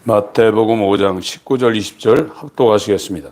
마태복음 5장 19절 20절 합독하시겠습니다.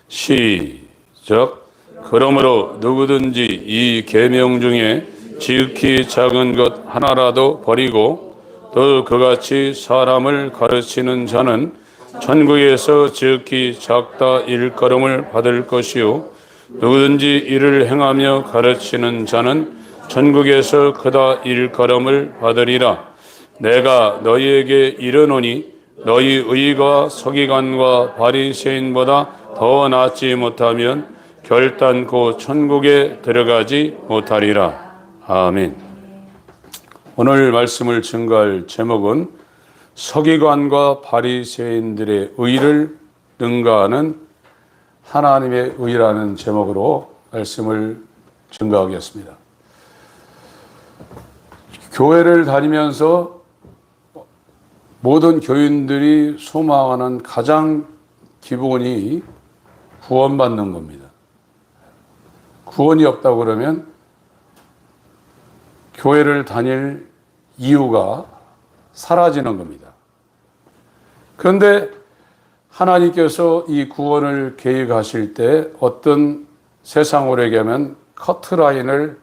시작. 그러므로 누구든지 이 계명 중에 지극히 작은 것 하나라도 버리고 또 그같이 사람을 가르치는 자는 천국에서 지극히 작다 일컬음을 받을 것이요 누구든지 이를 행하며 가르치는 자는 천국에서 크다 일컬음을 받으리라. 내가 너희에게 이르노니 너희 의가 서기관과 바리새인보다 더 낫지 못하면 결단코 천국에 들어가지 못하리라. 아멘. 오늘 말씀을 증거할 제목은 서기관과 바리새인들의 의를 능가하는 하나님의 의라는 제목으로 말씀을 증거하겠습니다. 교회를 다니면서 모든 교인들이 소망하는 가장 기본이 구원받는 겁니다. 구원이 없다고 그러면 교회를 다닐 이유가 사라지는 겁니다. 그런데 하나님께서 이 구원을 계획하실 때 어떤 세상으로 얘기하면 커트라인을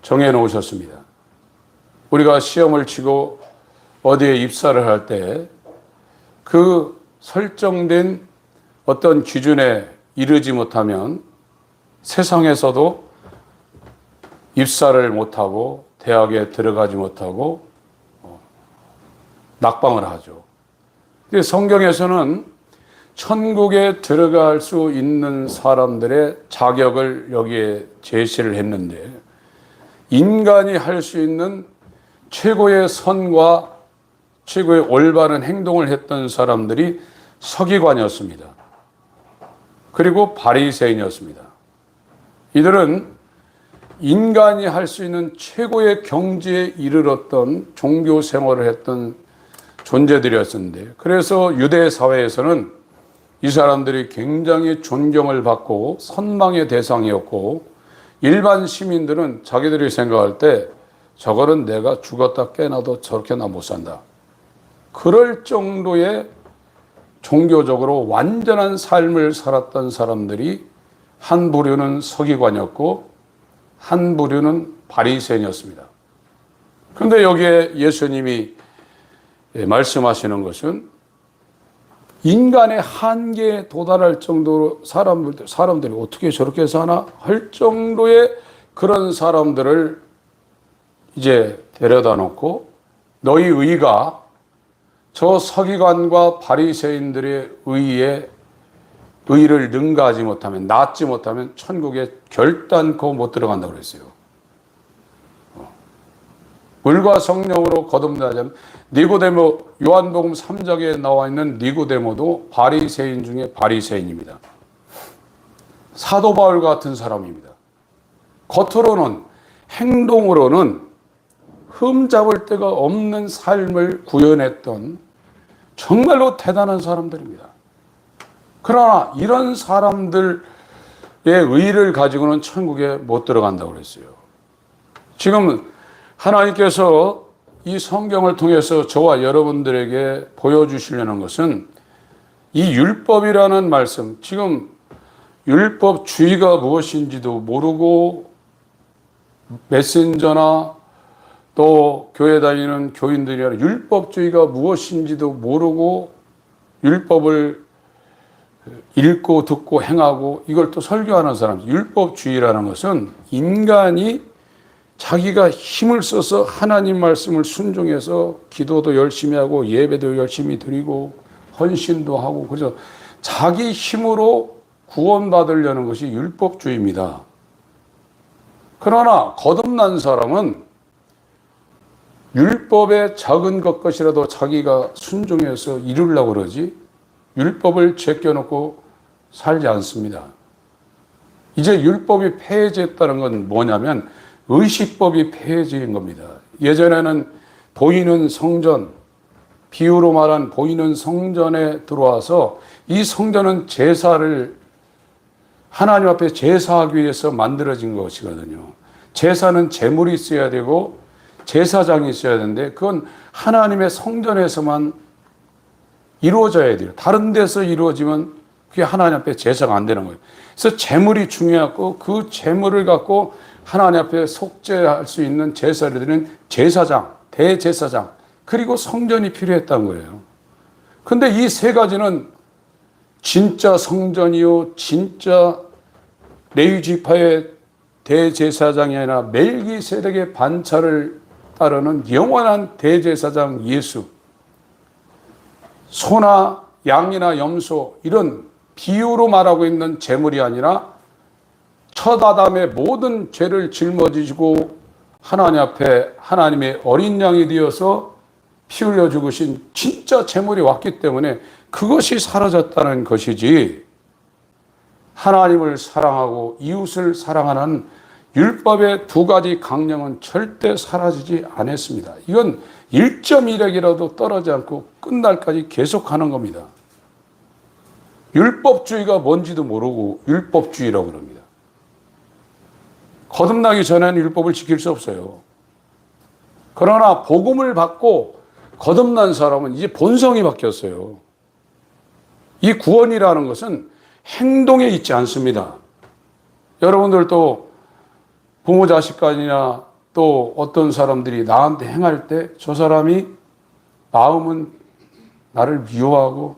정해 놓으셨습니다. 우리가 시험을 치고 어디에 입사를 할 때 그 설정된 어떤 기준에 이르지 못하면 세상에서도 입사를 못하고 대학에 들어가지 못하고 낙방을 하죠. 근데 성경에서는 천국에 들어갈 수 있는 사람들의 자격을 여기에 제시를 했는데 인간이 할 수 있는 최고의 선과 최고의 올바른 행동을 했던 사람들이 서기관이었습니다. 그리고 바리새인이었습니다. 이들은 인간이 할 수 있는 최고의 경지에 이르렀던 종교 생활을 했던 존재들이었는데 그래서 유대 사회에서는 이 사람들이 굉장히 존경을 받고 선망의 대상이었고 일반 시민들은 자기들이 생각할 때 저거는 내가 죽었다 깨나도 저렇게 나 못 산다. 그럴 정도의 종교적으로 완전한 삶을 살았던 사람들이 한 부류는 서기관이었고 한 부류는 바리새인이었습니다. 그런데 여기에 예수님이 말씀하시는 것은 인간의 한계에 도달할 정도로 사람들이 어떻게 저렇게 사나 할 정도의 그런 사람들을 이제 데려다 놓고 너희 의가 저 서기관과 바리새인들의 의를 능가하지 못하면 낫지 못하면 천국에 결단코 못 들어간다고 그랬어요. 물과 성령으로 거듭나자면 니고데모 요한복음 3장에 나와 있는 니고데모도 바리새인 중에 바리새인입니다. 사도 바울 같은 사람입니다. 겉으로는 행동으로는 흠잡을 데가 없는 삶을 구현했던 정말로 대단한 사람들입니다. 그러나 이런 사람들의 의를 가지고는 천국에 못 들어간다고 그랬어요. 지금 하나님께서 이 성경을 통해서 저와 여러분들에게 보여주시려는 것은 이 율법이라는 말씀, 지금 율법주의가 무엇인지도 모르고 메신저나 또 교회 다니는 교인들이 율법주의가 무엇인지도 모르고 율법을 읽고 듣고 행하고 이걸 또 설교하는 사람. 율법주의라는 것은 인간이 자기가 힘을 써서 하나님 말씀을 순종해서 기도도 열심히 하고 예배도 열심히 드리고 헌신도 하고 그래서 자기 힘으로 구원받으려는 것이 율법주의입니다. 그러나 거듭난 사람은 율법의 작은 것이라도 자기가 순종해서 이루려고 그러지 율법을 제껴놓고 살지 않습니다. 이제 율법이 폐해졌다는 건 뭐냐면 의식법이 폐해진 겁니다. 예전에는 보이는 성전, 비유로 말한 보이는 성전에 들어와서 이 성전은 제사를 하나님 앞에 제사하기 위해서 만들어진 것이거든요. 제사는 제물이 있어야 되고 제사장이 있어야 되는데 그건 하나님의 성전에서만 이루어져야 돼요. 다른 데서 이루어지면 그게 하나님 앞에 제사가 안 되는 거예요. 그래서 제물이 중요하고 그 제물을 갖고 하나님 앞에 속죄할 수 있는 제사를 드리는 제사장, 대제사장, 그리고 성전이 필요했다는 거예요. 근데 이 세 가지는 진짜 성전이요, 진짜 레위 지파의 대제사장이 아니라 멜기세덱의 반차를 따르는 영원한 대제사장 예수, 소나 양이나 염소 이런 비유로 말하고 있는 제물이 아니라 첫 아담의 모든 죄를 짊어지시고 하나님 앞에 하나님의 어린 양이 되어서 피 흘려 죽으신 진짜 제물이 왔기 때문에 그것이 사라졌다는 것이지, 하나님을 사랑하고 이웃을 사랑하는 율법의 두 가지 강령은 절대 사라지지 않았습니다. 이건 1.1핵이라도 떨어지지 않고 끝날까지 계속하는 겁니다. 율법주의가 뭔지도 모르고 율법주의라고 그럽니다. 거듭나기 전에는 율법을 지킬 수 없어요. 그러나 복음을 받고 거듭난 사람은 이제 본성이 바뀌었어요. 이 구원이라는 것은 행동에 있지 않습니다. 여러분들도 부모 자식 간이나 또 어떤 사람들이 나한테 행할 때 저 사람이 마음은 나를 미워하고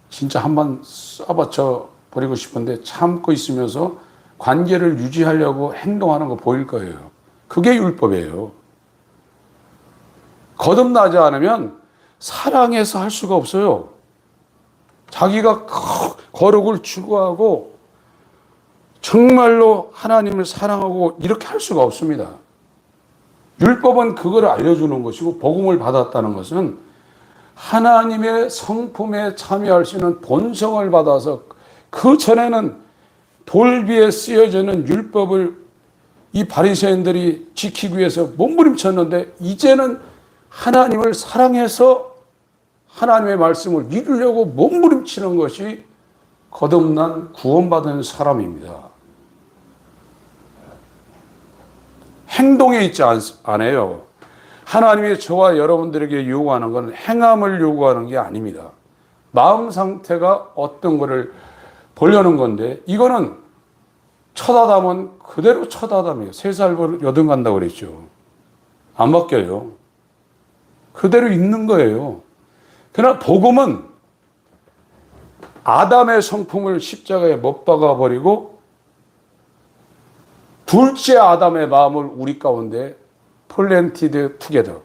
진짜 한번 쏴받쳐 버리고 싶은데 참고 있으면서 관계를 유지하려고 행동하는 거 보일 거예요. 그게 율법이에요. 거듭나지 않으면 사랑해서 할 수가 없어요. 자기가 거룩을 추구하고 정말로 하나님을 사랑하고 이렇게 할 수가 없습니다. 율법은 그걸 알려주는 것이고, 복음을 받았다는 것은 하나님의 성품에 참여할 수 있는 본성을 받아서, 그 전에는 돌비에 쓰여지는 율법을 이 바리새인들이 지키기 위해서 몸부림쳤는데 이제는 하나님을 사랑해서 하나님의 말씀을 이루려고 몸부림치는 것이 거듭난 구원받은 사람입니다. 행동에 있지 않아요. 하나님이 저와 여러분들에게 요구하는 건 행함을 요구하는 게 아닙니다. 마음 상태가 어떤 거를 보려는 건데, 이거는 첫 아담은 그대로 첫 아담이에요. 3살 여든 간다고 그랬죠. 안 바뀌어요. 그대로 있는 거예요. 그러나 복음은 아담의 성품을 십자가에 못 박아버리고 둘째 아담의 마음을 우리 가운데 플랜티드 투게더,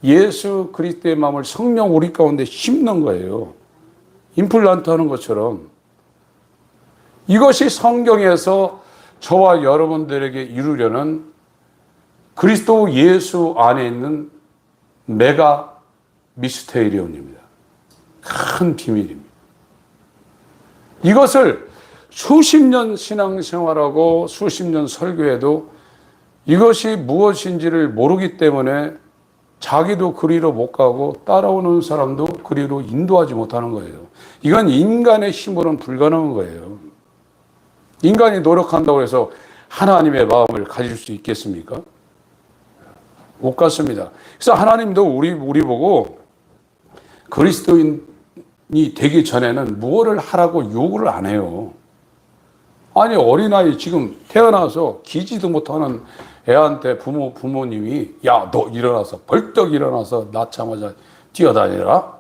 예수 그리스도의 마음을 성령 우리 가운데 심는 거예요. 임플란트 하는 것처럼. 이것이 성경에서 저와 여러분들에게 이루려는 그리스도 예수 안에 있는 메가 미스테리온입니다. 큰 비밀입니다. 이것을 수십 년 신앙생활하고 수십 년 설교해도 이것이 무엇인지를 모르기 때문에 자기도 그리로 못 가고 따라오는 사람도 그리로 인도하지 못하는 거예요. 이건 인간의 힘으로는 불가능한 거예요. 인간이 노력한다고 해서 하나님의 마음을 가질 수 있겠습니까? 못 갔습니다. 그래서 하나님도 우리 보고 그리스도인이 되기 전에는 무엇을 하라고 요구를 안 해요. 아니, 어린아이 지금 태어나서 기지도 못하는 애한테 부모님이 야, 너 일어나서 벌떡 일어나서 낳자마자 뛰어다니라?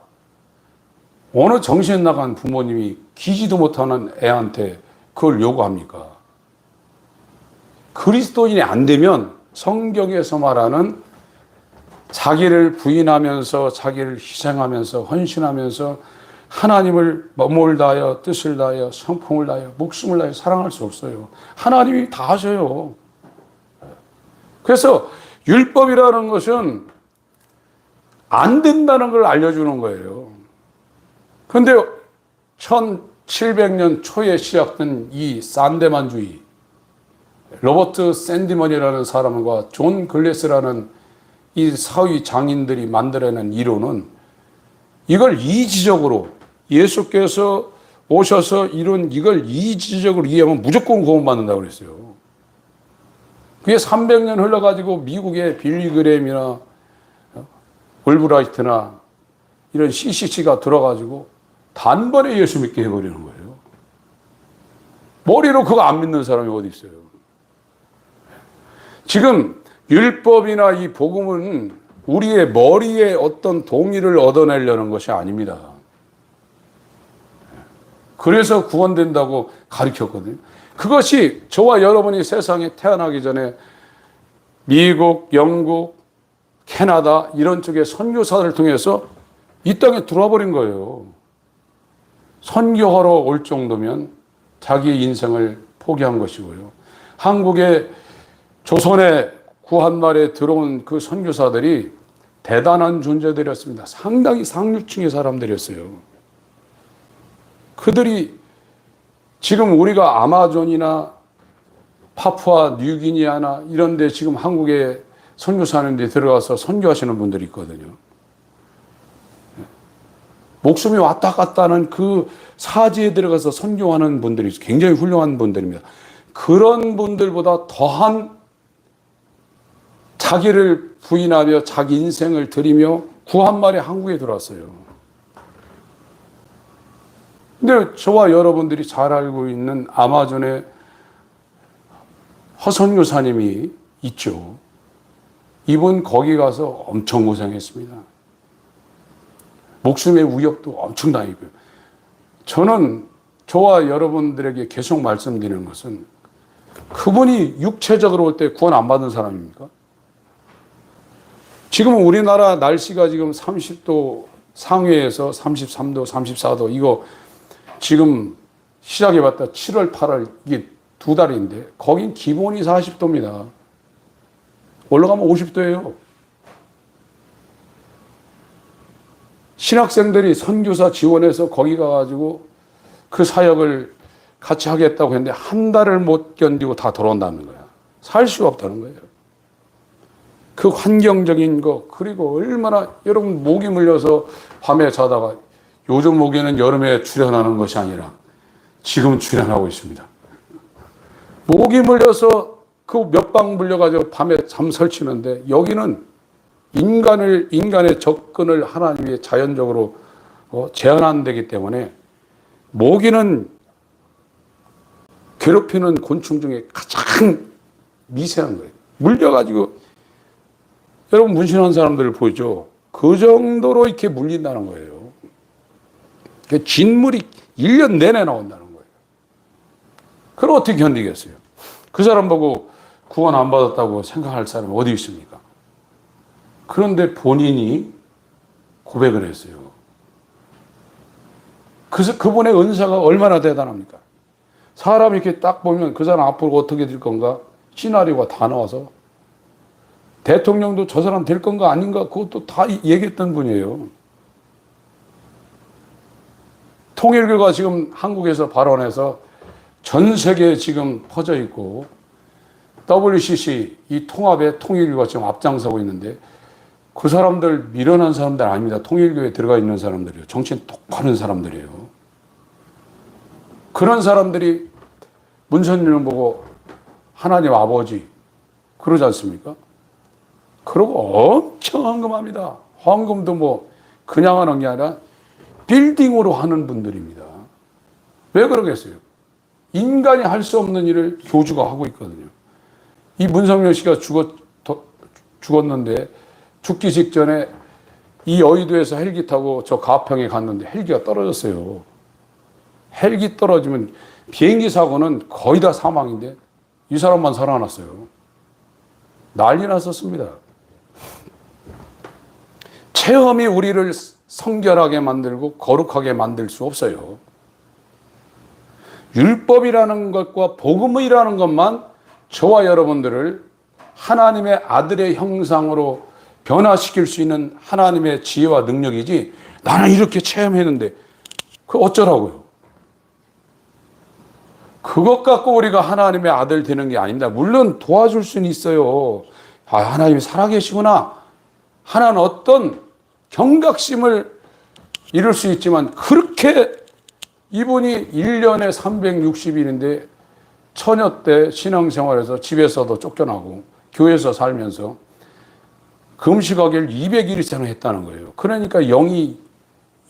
어느 정신 나간 부모님이 기지도 못하는 애한테 그걸 요구합니까? 그리스도인이 안 되면 성경에서 말하는 자기를 부인하면서 자기를 희생하면서 헌신하면서 하나님을 몸을 다하여 뜻을 다하여 성품을 다하여 목숨을 다하여 사랑할 수 없어요. 하나님이 다 하셔요. 그래서 율법이라는 것은 안 된다는 걸 알려주는 거예요. 그런데 1700년 초에 시작된 이 산데만주의, 로버트 샌디먼이라는 사람과 존 글래스라는 이 사회 장인들이 만들어낸 이론은 이걸 이지적으로, 예수께서 오셔서 이걸 이지적으로 이해하면 무조건 구원받는다고 그랬어요. 그게 300년 흘러가지고 미국의 빌리 그레임이나 올브라이트나 이런 CCC가 들어가지고 단번에 예수 믿게 해버리는 거예요. 머리로 그거 안 믿는 사람이 어디 있어요. 지금 율법이나 이 복음은 우리의 머리에 어떤 동의를 얻어내려는 것이 아닙니다. 그래서 구원된다고 가르쳤거든요. 그것이 저와 여러분이 세상에 태어나기 전에 미국, 영국, 캐나다 이런 쪽의 선교사를 통해서 이 땅에 들어와 버린 거예요. 선교하러 올 정도면 자기의 인생을 포기한 것이고요. 한국의 조선의 구한말에 들어온 그 선교사들이 대단한 존재들이었습니다. 상당히 상류층의 사람들이었어요. 그들이 지금 우리가 아마존이나 파푸아 뉴기니아나 이런 데 지금 한국에 선교사하는 데 들어가서 선교하시는 분들이 있거든요. 목숨이 왔다 갔다 하는 그 사지에 들어가서 선교하는 분들이 굉장히 훌륭한 분들입니다. 그런 분들보다 더한 자기를 부인하며 자기 인생을 드리며 구한말에 한국에 들어왔어요. 근데 저와 여러분들이 잘 알고 있는 아마존의 허선교사님이 있죠. 이분 거기 가서 엄청 고생했습니다. 목숨의 위협도 엄청 당했고요. 저는 저와 여러분들에게 계속 말씀드리는 것은 그분이 육체적으로 올 때 구원 안 받은 사람입니까? 지금 우리나라 날씨가 지금 30도 상해에서 33도, 34도 이거 지금 시작해봤다 7월, 8월 이게 2달인데 거긴 기본이 40도입니다. 올라가면 50도예요. 신학생들이 선교사 지원해서 거기 가가지고 그 사역을 같이 하겠다고 했는데 한 달을 못 견디고 다 돌아온다는 거야. 살 수가 없다는 거예요. 그 환경적인 거 그리고 얼마나 여러분 모기 물려서 밤에 자다가 요즘 모기는 여름에 출현하는 것이 아니라 지금 출현하고 있습니다. 모기 물려서 그 몇 방 물려가지고 밤에 잠 설치는데 여기는 인간의 접근을 하나님이 자연적으로 제한되기 때문에 모기는 괴롭히는 곤충 중에 가장 미세한 거예요. 물려가지고 여러분 문신한 사람들을 보죠. 그 정도로 이렇게 물린다는 거예요. 진물이 1년 내내 나온다는 거예요. 그럼 어떻게 견디겠어요? 그 사람 보고 구원 안 받았다고 생각할 사람이 어디 있습니까? 그런데 본인이 고백을 했어요. 그래서 그분의 은사가 얼마나 대단합니까? 사람이 이렇게 딱 보면 그 사람 앞으로 어떻게 될 건가? 시나리오가 다 나와서 대통령도 저 사람 될 건가 아닌가 그것도 다 얘기했던 분이에요. 통일교가 지금 한국에서 발언해서 전 세계에 지금 퍼져 있고 WCC 이 통합에 통일교가 지금 앞장서고 있는데 그 사람들 미련한 사람들 아닙니다. 통일교에 들어가 있는 사람들이에요. 정신 똑바른 사람들이에요. 그런 사람들이 문선율을 보고 하나님 아버지 그러지 않습니까? 그러고 엄청 헌금합니다. 헌금도 뭐 그냥 하는 게 아니라 빌딩으로 하는 분들입니다. 왜 그러겠어요? 인간이 할 수 없는 일을 교주가 하고 있거든요. 이 문성열 씨가 죽었는데 죽기 직전에 이 여의도에서 헬기 타고 저 가평에 갔는데 헬기가 떨어졌어요. 헬기 떨어지면 비행기 사고는 거의 다 사망인데 이 사람만 살아났어요. 난리 났었습니다. 체험이 우리를 성결하게 만들고 거룩하게 만들 수 없어요. 율법이라는 것과 복음이라는 것만 저와 여러분들을 하나님의 아들의 형상으로 변화시킬 수 있는 하나님의 지혜와 능력이지 나는 이렇게 체험했는데 그 어쩌라고요? 그것 갖고 우리가 하나님의 아들 되는 게 아닙니다. 물론 도와줄 수는 있어요. 아, 하나님이 살아계시구나 하나는 어떤 경각심을 이룰 수 있지만 그렇게 이분이 1년에 360일인데 처녀 때 신앙생활에서 집에서도 쫓겨나고 교회에서 살면서 금식하기를 200일 이상 했다는 거예요. 그러니까 영이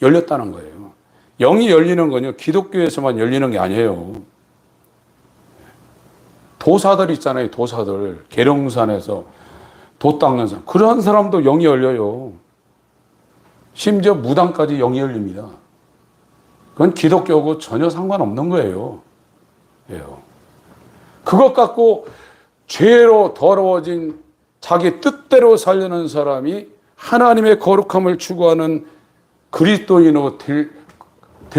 열렸다는 거예요. 영이 열리는 건요, 기독교에서만 열리는 게 아니에요. 도사들 있잖아요, 도사들. 계룡산에서 도 닦는 사람. 그런 사람도 영이 열려요. 심지어 무당까지 영이 열립니다. 그건 기독교하고 전혀 상관없는 거예요. 그것 갖고 죄로 더러워진 자기 뜻대로 살려는 사람이 하나님의 거룩함을 추구하는 그리스도인으로 될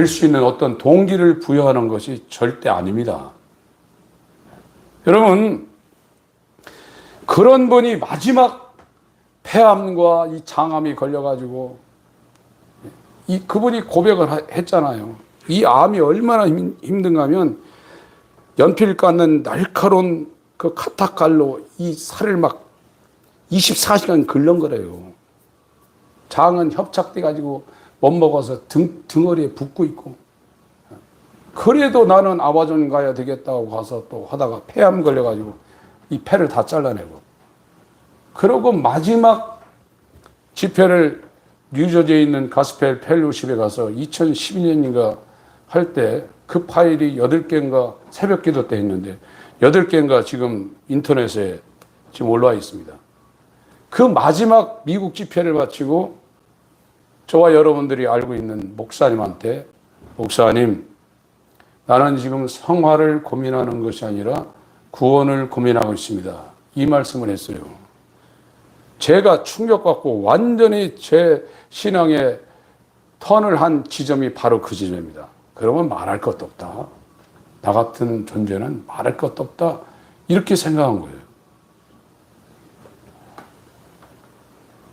수 있는 어떤 동기를 부여하는 것이 절대 아닙니다. 여러분, 그런 분이 마지막 폐암과 이 장암이 걸려가지고 그분이 고백을 했잖아요. 이 암이 얼마나 힘든가 하면 연필 깎는 날카로운 그 카타칼로 이 살을 막 24시간 긁는 거래요. 장은 협착돼가지고 못 먹어서 등허리에 붓고 있고. 그래도 나는 아마존 가야 되겠다고 가서 또 하다가 폐암 걸려가지고 이 폐를 다 잘라내고. 그러고 마지막 집회를 뉴저지에 있는 가스펠 펠로십에 가서 2012년인가 할 때 그 파일이 8개인가 새벽 기도 때 했는데 8개인가 지금 인터넷에 지금 올라와 있습니다. 그 마지막 미국 집회를 마치고 저와 여러분들이 알고 있는 목사님한테 목사님, 나는 지금 성화를 고민하는 것이 아니라 구원을 고민하고 있습니다. 이 말씀을 했어요. 제가 충격받고 완전히 제 신앙에 턴을 한 지점이 바로 그 지점입니다. 그러면 말할 것도 없다. 나 같은 존재는 말할 것도 없다. 이렇게 생각한 거예요.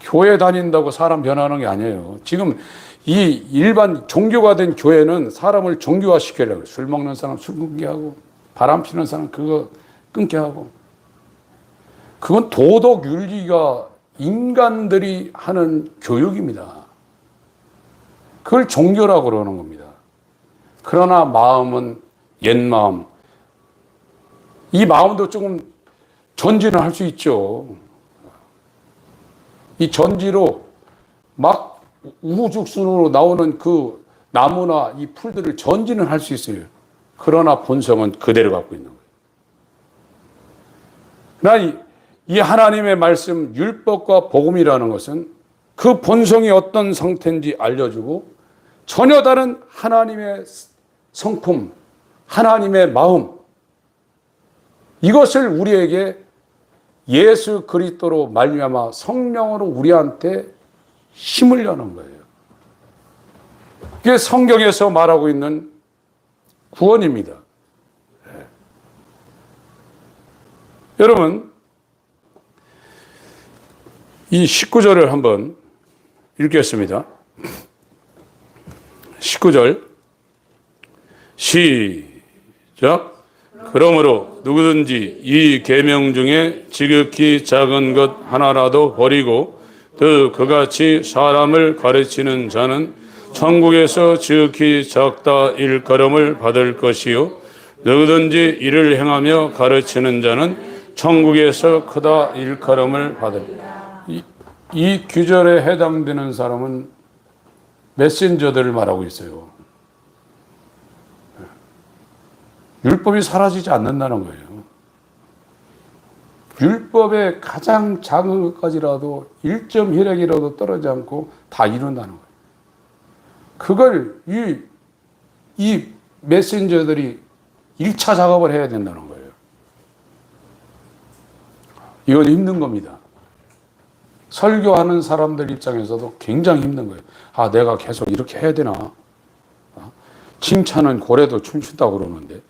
교회 다닌다고 사람 변하는 게 아니에요. 지금 이 일반 종교가 된 교회는 사람을 종교화시키려고 해요. 술 먹는 사람 술 끊게 하고, 바람 피는 사람 그거 끊게 하고. 그건 도덕 윤리가 인간들이 하는 교육입니다. 그걸 종교라고 그러는 겁니다. 그러나 마음은 옛 마음. 이 마음도 조금 전진을 할 수 있죠. 이 전지로 막 우후죽순으로 나오는 그 나무나 이 풀들을 전진은 할 수 있어요. 그러나 본성은 그대로 갖고 있는 거예요. 그러나 이 하나님의 말씀, 율법과 복음이라는 것은 그 본성이 어떤 상태인지 알려주고 전혀 다른 하나님의 성품, 하나님의 마음, 이것을 우리에게 예수 그리스도로 말미암아 성령으로 우리한테 힘을 여는 거예요. 이게 성경에서 말하고 있는 구원입니다. 네. 여러분, 이 19절을 한번 읽겠습니다. 19절 시작. 그러므로 누구든지 이 계명 중에 지극히 작은 것 하나라도 버리고 또 그같이 사람을 가르치는 자는 천국에서 지극히 작다 일컬음을 받을 것이요 누구든지 이를 행하며 가르치는 자는 천국에서 크다 일컬음을 받을. 이 규절에 해당되는 사람은 메신저들을 말하고 있어요. 율법이 사라지지 않는다는 거예요. 율법의 가장 작은 것까지라도 1점 혈액이라도 떨어지지 않고 다 이룬다는 거예요. 그걸 이 메신저들이 1차 작업을 해야 된다는 거예요. 이건 힘든 겁니다. 설교하는 사람들 입장에서도 굉장히 힘든 거예요. 아, 내가 계속 이렇게 해야 되나? 칭찬은 고래도 춤춘다고 그러는데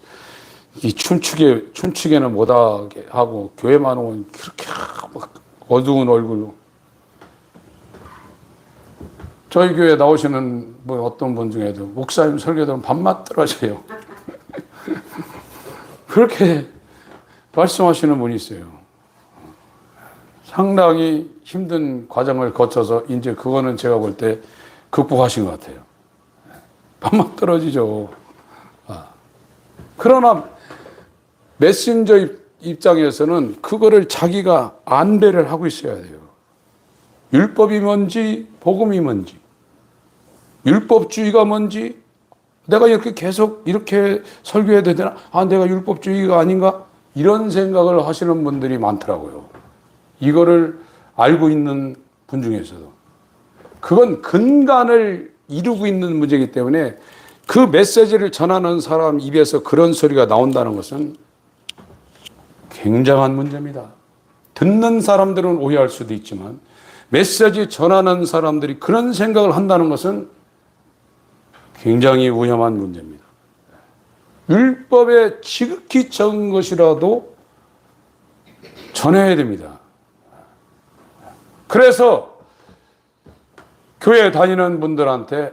이 춤추게는 못하게 하고 교회만 오면 그렇게 막 어두운 얼굴로. 저희 교회 나오시는 뭐 어떤 분 중에도 목사님 설교들은 밥맛 떨어져요. 그렇게 말씀하시는 분이 있어요. 상당히 힘든 과정을 거쳐서 이제 그거는 제가 볼 때 극복하신 것 같아요. 밥맛 떨어지죠. 그러나 메신저 입장에서는 그거를 자기가 안배를 하고 있어야 돼요. 율법이 뭔지 복음이 뭔지. 율법주의가 뭔지, 내가 이렇게 계속 이렇게 설교해야 되나? 아, 내가 율법주의가 아닌가? 이런 생각을 하시는 분들이 많더라고요. 이거를 알고 있는 분 중에서도. 그건 근간을 이루고 있는 문제이기 때문에 그 메시지를 전하는 사람 입에서 그런 소리가 나온다는 것은 굉장한 문제입니다. 듣는 사람들은 오해할 수도 있지만 메시지 전하는 사람들이 그런 생각을 한다는 것은 굉장히 위험한 문제입니다. 율법에 지극히 적은 것이라도 전해야 됩니다. 그래서 교회 다니는 분들한테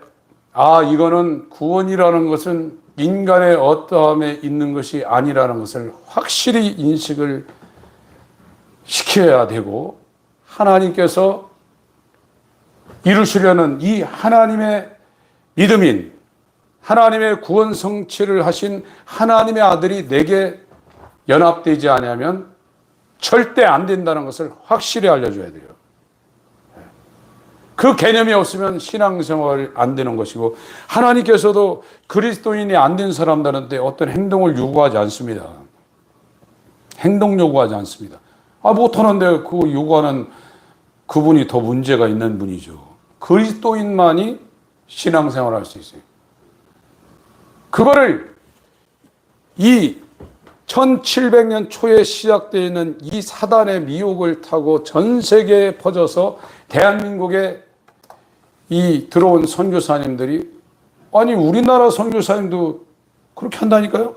이거는 구원이라는 것은 인간의 어떠함에 있는 것이 아니라는 것을 확실히 인식을 시켜야 되고, 하나님께서 이루시려는 이 하나님의 믿음인, 하나님의 구원 성취를 하신 하나님의 아들이 내게 연합되지 않으면 절대 안 된다는 것을 확실히 알려줘야 돼요. 그 개념이 없으면 신앙생활 안 되는 것이고, 하나님께서도 그리스도인이 안 된 사람들한테 어떤 행동을 요구하지 않습니다. 행동 요구하지 않습니다. 못하는데 그 요구하는 그분이 더 문제가 있는 분이죠. 그리스도인만이 신앙생활을 할 수 있어요. 그거를 이 1700년 초에 시작되어 있는 이 사단의 미혹을 타고 전 세계에 퍼져서 대한민국에 이 들어온 선교사님들이, 우리나라 선교사님도 그렇게 한다니까요.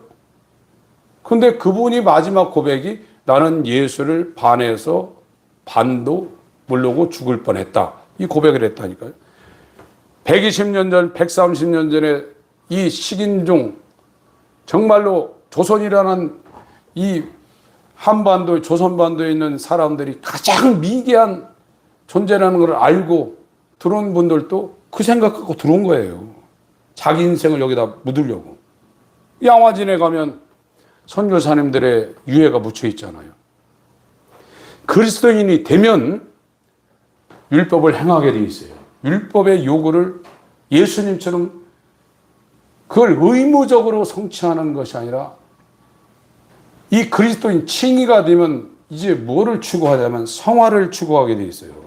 근데 그분이 마지막 고백이 나는 예수를 반해서 반도 모르고 죽을 뻔했다, 이 고백을 했다니까요. 120년 전, 130년 전에 이 식인종, 정말로 조선이라는 이 한반도, 조선반도에 있는 사람들이 가장 미개한 존재라는 걸 알고 들어온 분들도 그 생각 갖고 들어온 거예요. 자기 인생을 여기다 묻으려고. 양화진에 가면 선교사님들의 유해가 묻혀 있잖아요. 그리스도인이 되면 율법을 행하게 돼 있어요. 율법의 요구를 예수님처럼 그걸 의무적으로 성취하는 것이 아니라, 이 그리스도인 칭의가 되면 이제 뭐를 추구하냐면 성화를 추구하게 돼 있어요.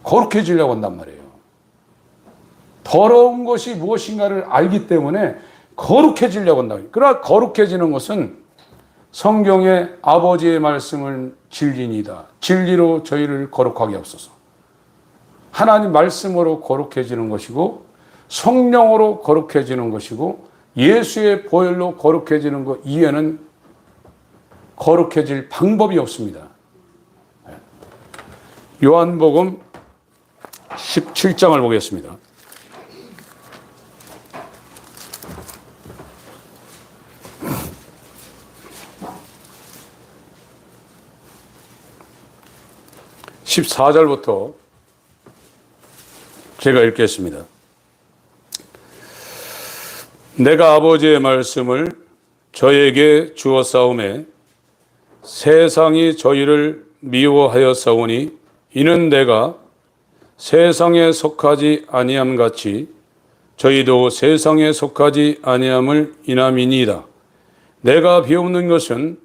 거룩해지려고 한단 말이에요. 더러운 것이 무엇인가를 알기 때문에 거룩해지려고 한다. 그러나 거룩해지는 것은 성경의 아버지의 말씀을 진리니다. 진리로 저희를 거룩하게 하옵소서. 하나님 말씀으로 거룩해지는 것이고, 성령으로 거룩해지는 것이고, 예수의 보혈로 거룩해지는 것 이외에는 거룩해질 방법이 없습니다. 요한복음 17장을 보겠습니다. (14절부터) 제가 읽겠습니다. 내가 아버지의 말씀을 저에게 주었사오매 세상이 저희를 미워하였사오니 이는 내가 세상에 속하지 아니함 같이 저희도 세상에 속하지 아니함을 인함이니이다. 내가 비옵는 것은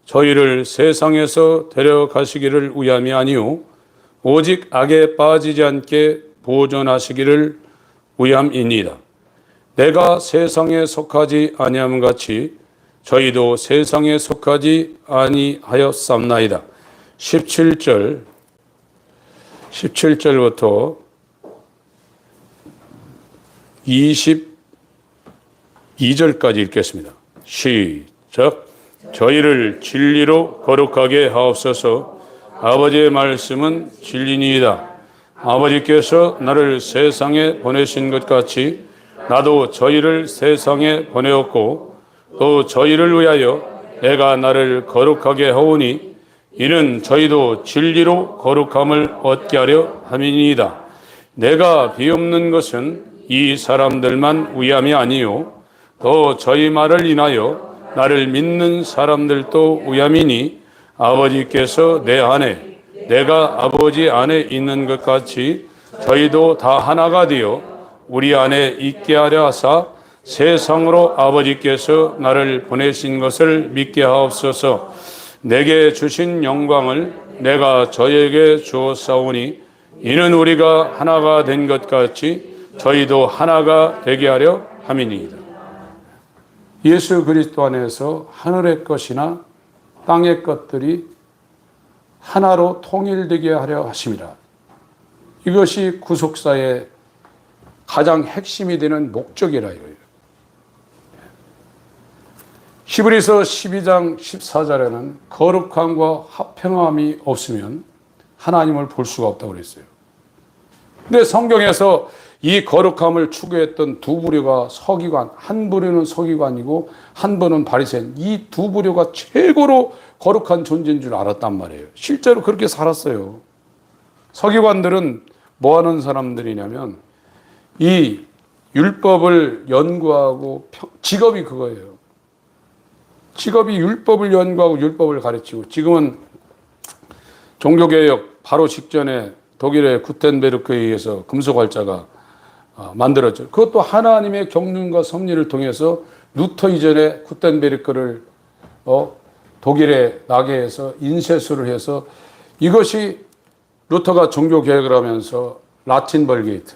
저희를 세상에서 데려가시기를 위함이 아니요 오직 악에 빠지지 않게 보존하시기를 위함이니이다. 내가 세상에 속하지 아니함 같이 저희도 세상에 속하지 아니하였삼나이다. 17절부터 22절까지 읽겠습니다. 시작. 저희를 진리로 거룩하게 하옵소서. 아버지의 말씀은 진리니이다. 아버지께서 나를 세상에 보내신 것 같이 나도 저희를 세상에 보내었고 또 저희를 위하여 내가 나를 거룩하게 하오니 이는 저희도 진리로 거룩함을 얻게 하려 함이니이다. 내가 비옵는 것은 이 사람들만 위함이 아니요 또 저희 말을 인하여 나를 믿는 사람들도 위함이니 아버지께서 내 안에 내가 아버지 안에 있는 것 같이 저희도 다 하나가 되어 우리 안에 있게 하려 하사 세상으로 아버지께서 나를 보내신 것을 믿게 하옵소서. 내게 주신 영광을 내가 저에게 주었사오니 이는 우리가 하나가 된 것 같이 저희도 하나가 되게 하려 함이니이다. 예수 그리스도 안에서 하늘의 것이나 땅의 것들이 하나로 통일되게 하려 하심이라. 이것이 구속사의 가장 핵심이 되는 목적이라 이거예요. 히브리서 12장 14절에는 거룩함과 화평함이 없으면 하나님을 볼 수가 없다고 그랬어요. 근데 성경에서 이 거룩함을 추구했던 두 부류가 서기관, 한 부류는 서기관이고 한 부류는 바리새인, 이 두 부류가 최고로 거룩한 존재인 줄 알았단 말이에요. 실제로 그렇게 살았어요. 서기관들은 뭐 하는 사람들이냐면 이 율법을 연구하고 직업이 그거예요. 직업이 율법을 연구하고 율법을 가르치고, 지금은 종교개혁 바로 직전에 독일의 구텐베르크에 의해서 금속활자가 만들었죠. 그것도 하나님의 경륜과 섭리를 통해서 루터 이전에 구텐베르크를 독일에 나게 해서 인쇄술을 해서, 이것이 루터가 종교개혁을 하면서 라틴 벌게이트,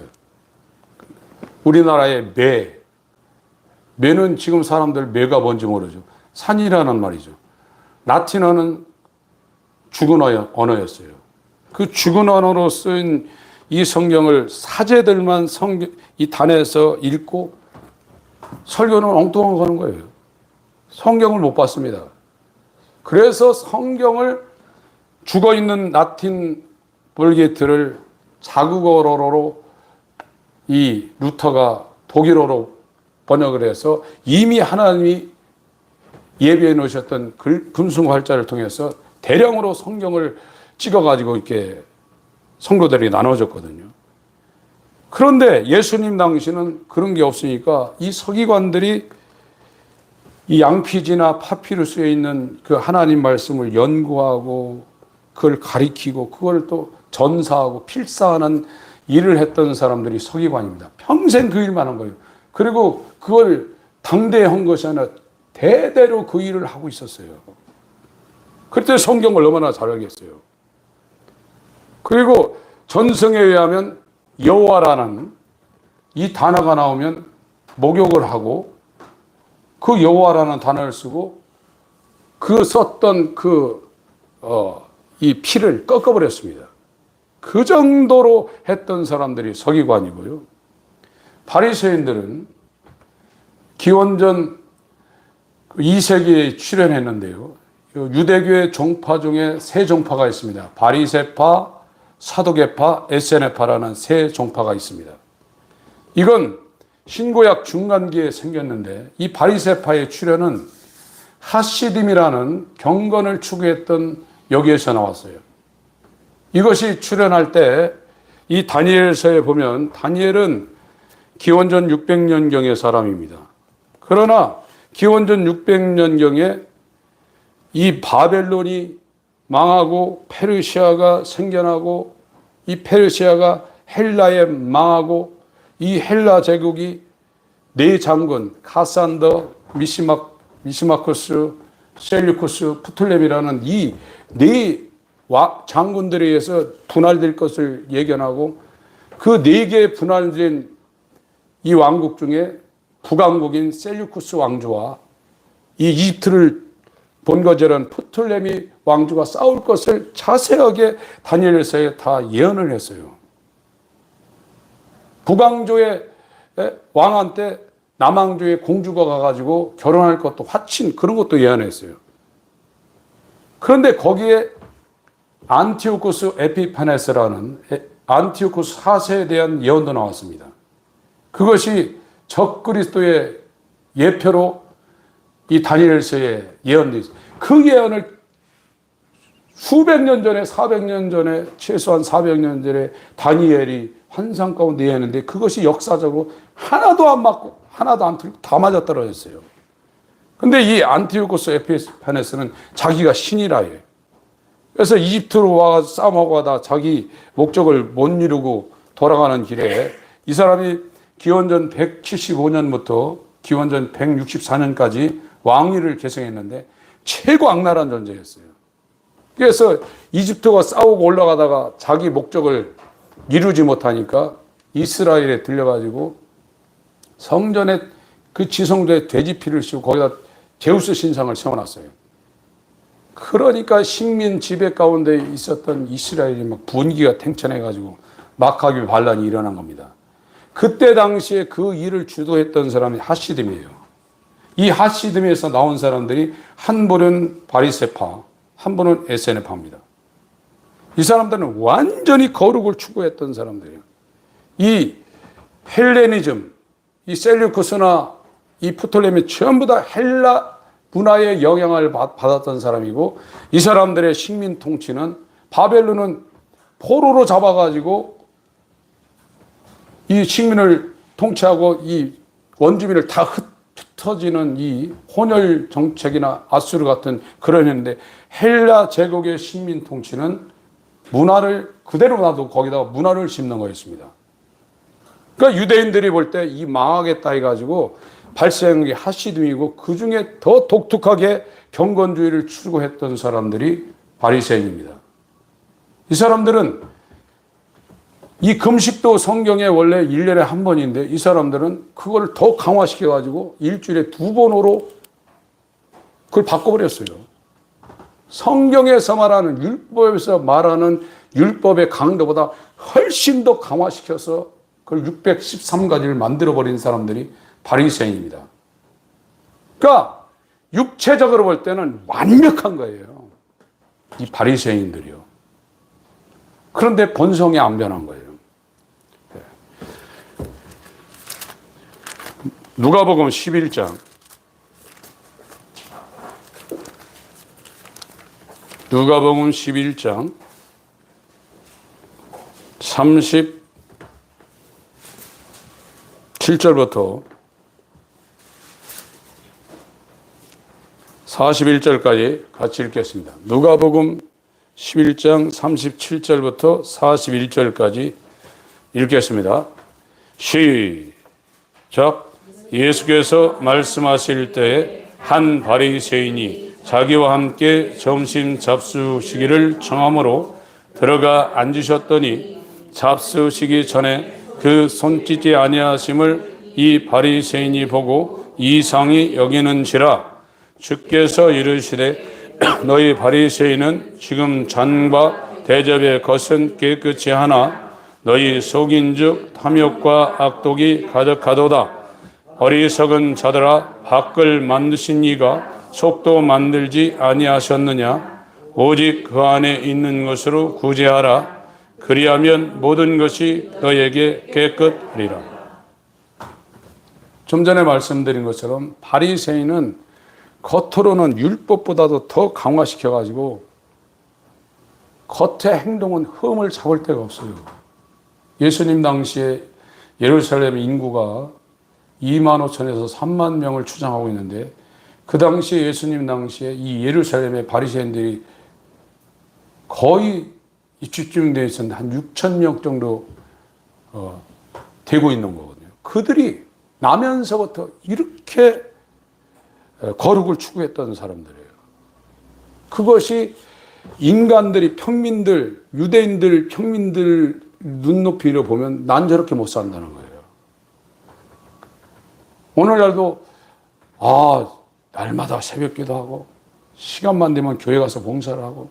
우리나라의 매는 지금 사람들 매가 뭔지 모르죠. 산이라는 말이죠. 라틴어는 죽은 언어였어요. 그 죽은 언어로 쓴 이 성경을 사제들만 이 단에서 읽고 설교는 엉뚱한 거 하는 거예요. 성경을 못 봤습니다. 그래서 성경을 죽어있는 라틴 벌게이트를 자국어로 이 루터가 독일어로 번역을 해서 이미 하나님이 예비해 놓으셨던 금승활자를 통해서 대량으로 성경을 찍어가지고 이렇게 성도들이 나눠줬거든요. 그런데 예수님 당시는 그런 게 없으니까 이 서기관들이 이 양피지나 파피루스에 있는 그 하나님 말씀을 연구하고 그걸 가리키고 그걸 또 전사하고 필사하는 일을 했던 사람들이 서기관입니다. 평생 그 일만 한 거예요. 그리고 그걸 당대한 것이 아니라 대대로 그 일을 하고 있었어요. 그때 성경을 얼마나 잘 알겠어요. 그리고 전성에 의하면 여호와라는 이 단어가 나오면 목욕을 하고 그 여호와라는 단어를 쓰고 그 썼던 이 피를 꺾어버렸습니다. 그 정도로 했던 사람들이 서기관이고요. 바리새인들은 기원전 2세기에 출현했는데요. 유대교의 종파 중에 세 종파가 있습니다. 바리새파, 사두개파, 에세네파라는 세 종파가 있습니다. 이건 신구약 중간기에 생겼는데 이 바리새파의 출현은 하시딤이라는 경건을 추구했던 여기에서 나왔어요. 이것이 출현할 때 이 다니엘서에 보면 다니엘은 기원전 600년경의 사람입니다. 그러나 기원전 600년경에 이 바벨론이 망하고 페르시아가 생겨나고 이 페르시아가 헬라에 망하고 이 헬라 제국이 네 장군 카산더, 미시마쿠스, 셀류쿠스, 프툴렘이라는 이 네 장군들에 의해서 분할될 것을 예견하고 그 네 개 분할된 이 왕국 중에 북왕국인 셀류쿠스 왕조와 이 이집트를 본거절한 프툴레미 왕조가 싸울 것을 자세하게 다니엘서에 다 예언을 했어요. 북왕조의 왕한테 남왕조의 공주가 가가지고 결혼할 것도 화친 그런 것도 예언했어요. 그런데 거기에 안티오쿠스 에피파네스라는 안티오쿠스 4세에 대한 예언도 나왔습니다. 그것이 적그리스도의 예표로 이 다니엘서에 예언되어 있어요. 그 예언을 수백 년 전에, 400년 전에, 최소한 400년 전에 다니엘이 환상 가운데 예언했는데 그것이 역사적으로 하나도 안 맞고 하나도 안 틀리고 다 맞아떨어졌어요. 근데 이 안티오쿠스 에피파네스는 자기가 신이라 해요. 그래서 이집트로 와서 싸움하고 하다 자기 목적을 못 이루고 돌아가는 길에 이 사람이 기원전 175년부터 기원전 164년까지 왕위를 계승했는데 최고 악랄한 존재였어요. 그래서 이집트와 싸우고 올라가다가 자기 목적을 이루지 못하니까 이스라엘에 들려가지고 성전에 그 지성소에 돼지 피를 씌우고 거기다 제우스 신상을 세워놨어요. 그러니까 식민 지배 가운데 있었던 이스라엘이 막 분기가 탱천해가지고 마카비 반란이 일어난 겁니다. 그때 당시에 그 일을 주도했던 사람이 하시딤이에요. 이 하시딤에서 나온 사람들이 한 분은 바리새파, 한 분은 에세네파입니다. 이 사람들은 완전히 거룩을 추구했던 사람들이에요. 이 헬레니즘, 이 셀류쿠스나 이 프톨레미 전부 다 헬라 문화의 영향을 받았던 사람이고, 이 사람들의 식민 통치는 바벨론은 포로로 잡아가지고 이 식민을 통치하고 이 원주민을 다 흩어지는 이 혼혈 정책이나 아수르 같은 그런 했는데, 헬라 제국의 식민 통치는 문화를 그대로 놔두고 거기다가 문화를 심는 거였습니다. 그러니까 유대인들이 볼 때 이 망하겠다 해가지고 발생한 게 하시딤이고, 그 중에 더 독특하게 경건주의를 추구했던 사람들이 바리새인입니다. 이 사람들은 이 금식도 성경에 원래 1년에 한 번인데, 이 사람들은 그걸 더 강화시켜가지고 일주일에 2번으로 그걸 바꿔버렸어요. 성경에서 말하는, 율법에서 말하는 율법의 강도보다 훨씬 더 강화시켜서 그걸 613가지를 만들어버린 사람들이 바리새인입니다. 그러니까 육체적으로 볼 때는 완벽한 거예요, 이 바리새인들이요. 그런데 본성이 안 변한 거예요. 누가복음 11장. 누가복음 11장 37절부터 41절까지 같이 읽겠습니다. 누가복음 11장 37절부터 41절까지 읽겠습니다. 시작. 예수께서 말씀하실 때에 한 바리새인이 자기와 함께 점심 잡수시기를 청함으로 들어가 앉으셨더니, 잡수시기 전에 그 손짓지 아니하심을 이 바리새인이 보고 이상히 여기는지라. 주께서 이르시되 너희 바리새인은 지금 잔과 대접의 것은 깨끗이 하나 너희 속인즉 탐욕과 악독이 가득하도다. 어리석은 자들아, 밖을 만드신 이가 속도 만들지 아니하셨느냐? 오직 그 안에 있는 것으로 구제하라. 그리하면 모든 것이 너에게 깨끗하리라. 좀 전에 말씀드린 것처럼 바리새인은 겉으로는 율법보다도 더 강화시켜가지고 겉의 행동은 흠을 잡을 데가 없어요. 예수님 당시에 예루살렘 인구가 2만 5천에서 3만 명을 추정하고 있는데, 그 당시에 예수님 당시에 이 예루살렘의 바리새인들이 거의 집중되어 있었는데 한 6천 명 정도 되고 있는 거거든요. 그들이 나면서부터 이렇게 거룩을 추구했던 사람들이에요. 그것이 인간들이, 평민들, 유대인들, 평민들 눈높이로 보면 난 저렇게 못 산다는 거예요. 오늘날도 날마다 새벽기도 하고 시간만 되면 교회 가서 봉사를 하고,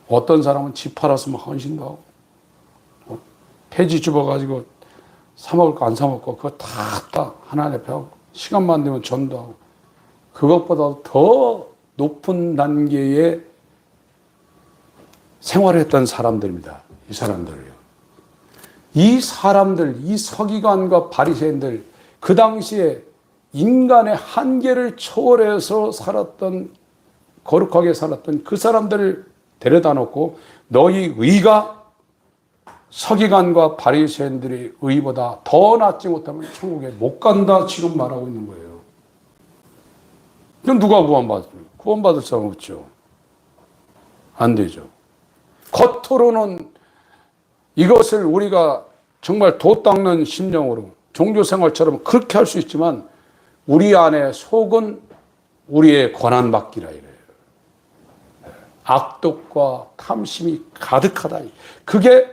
어떤 사람은 집 팔아서 막 헌신도 하고, 폐지 집어가지고 사 먹을 거 안 사 먹고 그거 다 하나님 앞에 하고, 시간만 되면 전도 하고, 그것보다 더 높은 단계의 생활을 했던 사람들입니다. 이 사람들을요. 이 사람들, 이 서기관과 바리새인들, 그 당시에 인간의 한계를 초월해서 살았던, 거룩하게 살았던 그 사람들을 데려다 놓고 너희 의가 서기관과 바리새인들의 의보다 더 낫지 못하면 천국에 못 간다, 지금 말하고 있는 거예요. 그럼 누가 구원받을까요? 구원받을 사람 없죠. 안 되죠. 겉으로는 이것을 우리가 정말 도 닦는 심령으로 종교 생활처럼 그렇게 할 수 있지만 우리 안에 속은 우리의 권한받기라 이래요. 악독과 탐심이 가득하다. 그게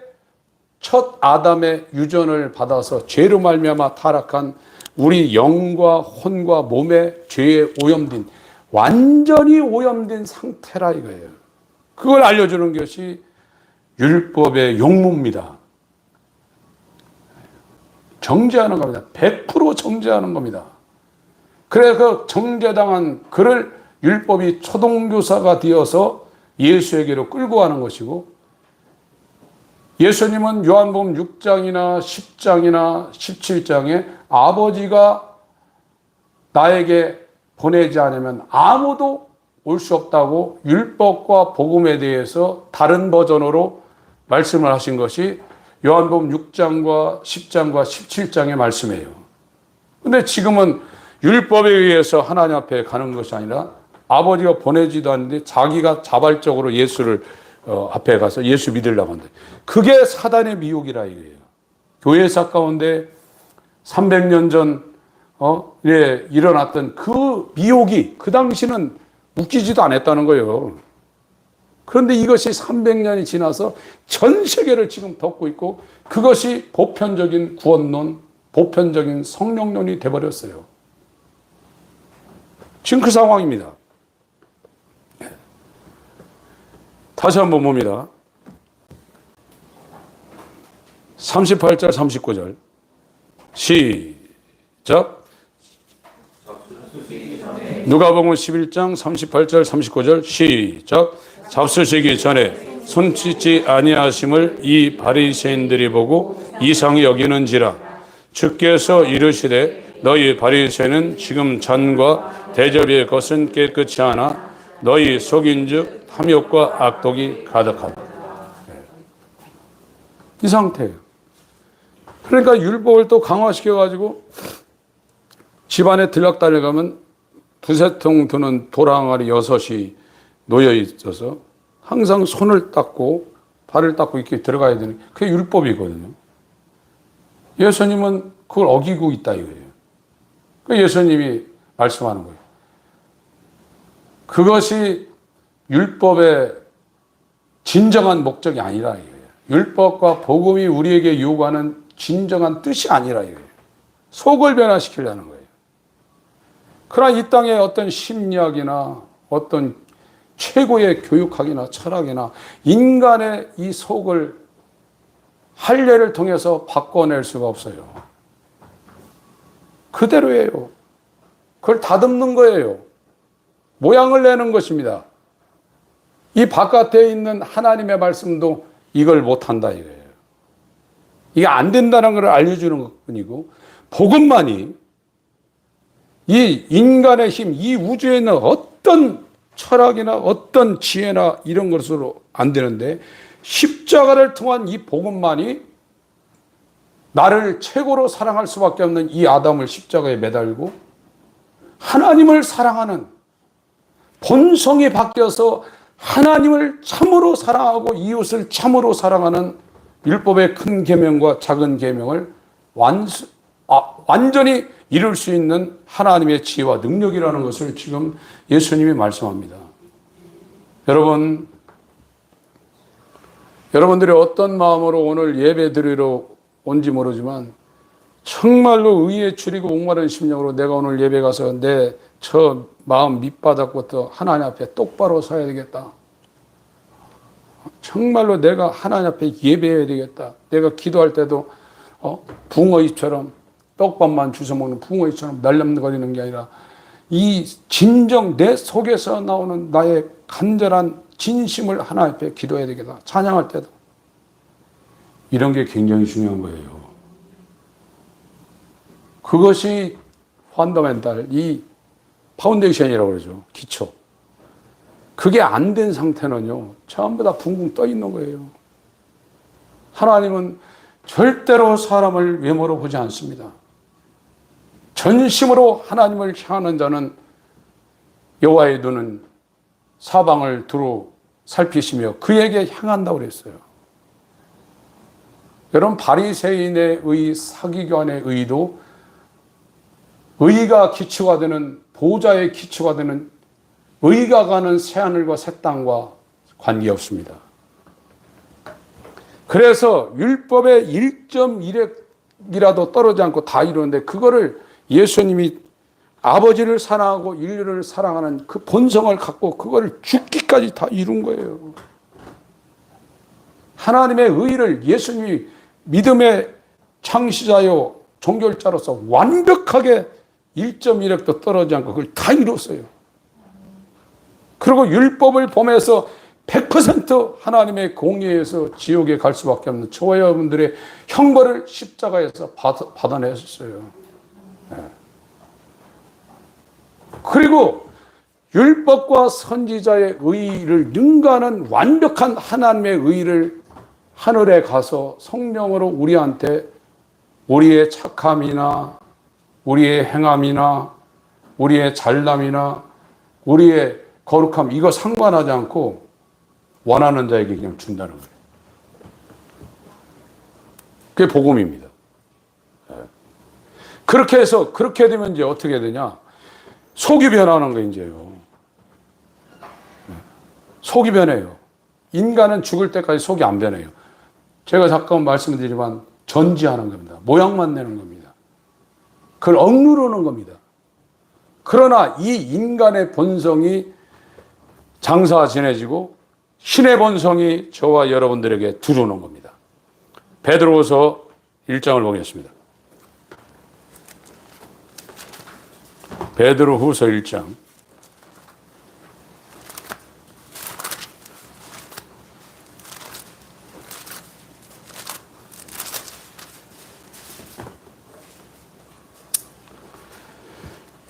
첫 아담의 유전을 받아서 죄로 말미암아 타락한 우리 영과 혼과 몸의 죄에 오염된, 완전히 오염된 상태라 이거예요. 그걸 알려주는 것이 율법의 용무입니다. 정죄하는 겁니다. 100% 정죄하는 겁니다. 그래서 그 정죄당한 그를 율법이 초동교사가 되어서 예수에게로 끌고 가는 것이고, 예수님은 요한복음 6장이나 10장이나 17장에 아버지가 나에게 보내지 않으면 아무도 올 수 없다고 율법과 복음에 대해서 다른 버전으로 말씀을 하신 것이 요한복음 6장과 10장과 17장의 말씀이에요. 근데 지금은 율법에 의해서 하나님 앞에 가는 것이 아니라 아버지가 보내지도 않는데 자기가 자발적으로 예수를 앞에 가서 예수 믿으려고 한다. 그게 사단의 미혹이라 이거예요. 교회사 가운데 300년 전 일어났던 그 미혹이 그 당시는 웃기지도 않았다는 거예요. 그런데 이것이 300년이 지나서 전 세계를 지금 덮고 있고, 그것이 보편적인 구원론, 보편적인 성령론이 돼버렸어요. 지금 그 상황입니다. 다시 한번 봅니다. 38절 39절 시작. 누가복음 11장 38절 39절 시작. 잡수시기 전에 손짓지 아니하심을 이 바리새인들이 보고 이상히 여기는지라. 주께서 이르시되 너희 바리새인은 지금 잔과 대접의 것은 깨끗이 하나 너희 속인즉 탐욕과 악독이 가득하다. 이 상태예요. 그러니까 율법을 또 강화시켜가지고 집안에 들락달려 가면 두세 통 드는 도랑아리 6이 놓여 있어서 항상 손을 닦고 발을 닦고 이렇게 들어가야 되는, 그게 율법이거든요. 예수님은 그걸 어기고 있다 이거예요. 그 예수님이 말씀하는 거예요. 그것이 율법의 진정한 목적이 아니라 이거예요. 율법과 복음이 우리에게 요구하는 진정한 뜻이 아니라 이거예요. 속을 변화시키려는 거예요. 그러나 이 땅에 어떤 심리학이나 어떤 최고의 교육학이나 철학이나 인간의 이 속을 할례를 통해서 바꿔낼 수가 없어요. 그대로예요. 그걸 다듬는 거예요. 모양을 내는 것입니다. 이 바깥에 있는 하나님의 말씀도 이걸 못한다 이거예요. 이게 안 된다는 걸 알려주는 것뿐이고, 복음만이 이 인간의 힘, 이 우주에 있는 어떤 철학이나 어떤 지혜나 이런 것으로 안 되는데, 십자가를 통한 이 복음만이 나를 최고로 사랑할 수밖에 없는 이 아담을 십자가에 매달고 하나님을 사랑하는 본성이 바뀌어서 하나님을 참으로 사랑하고 이웃을 참으로 사랑하는 율법의 큰 계명과 작은 계명을 완전히 이룰 수 있는 하나님의 지혜와 능력이라는 것을 지금 예수님이 말씀합니다. 여러분들이 어떤 마음으로 오늘 예배 드리러 온지 모르지만 정말로 의에 줄이고 목마른 심령으로 내가 오늘 예배 가서 내 저 마음 밑바닥부터 하나님 앞에 똑바로 서야 되겠다. 정말로 내가 하나님 앞에 예배해야 되겠다. 내가 기도할 때도 붕어이처럼 떡밥만 주워 먹는 붕어이처럼 날름거리는 게 아니라 이 진정 내 속에서 나오는 나의 간절한 진심을 하나님 앞에 기도해야 되겠다. 찬양할 때도. 이런 게 굉장히 중요한 거예요. 그것이 펀더멘탈, 이 파운데이션이라고 그러죠. 기초. 그게 안 된 상태는요, 전부 다 붕붕 떠 있는 거예요. 하나님은 절대로 사람을 외모로 보지 않습니다. 전심으로 하나님을 향하는 자는 여호와의 눈은 사방을 두루 살피시며 그에게 향한다고 그랬어요. 여러분, 바리새인의 의, 사기관의 의도 의가 기초가 되는, 보좌의 기초가 되는, 의가 가는 새하늘과 새 땅과 관계없습니다. 그래서 율법의 1.1획이라도 떨어지지 않고 다 이루는데, 그거를 예수님이 아버지를 사랑하고 인류를 사랑하는 그 본성을 갖고 그거를 죽기까지 다 이룬 거예요. 하나님의 의를 예수님이 믿음의 창시자요 종결자로서 완벽하게 1.1획도 떨어지지 않고 그걸 다 이뤘어요. 그리고 율법을 범해서 100% 하나님의 공의에서 지옥에 갈 수밖에 없는 저와 여러분들의 형벌을 십자가에서 받아냈었어요. 네. 그리고 율법과 선지자의 의를 능가하는 완벽한 하나님의 의를 하늘에 가서 성령으로 우리한테 우리의 착함이나 우리의 행함이나 우리의 잘남이나 우리의 거룩함, 이거 상관하지 않고 원하는 자에게 그냥 준다는 거예요. 그게 복음입니다. 그렇게 해서, 그렇게 되면 이제 어떻게 되냐? 속이 변하는 거, 이제요. 속이 변해요. 인간은 죽을 때까지 속이 안 변해요. 제가 잠깐 말씀드리지만 전지하는 겁니다. 모양만 내는 겁니다. 그걸 억누르는 겁니다. 그러나 이 인간의 본성이 장사지내지고 신의 본성이 저와 여러분들에게 들어오는 겁니다. 베드로후서 1장을 보겠습니다. 베드로후서 1장.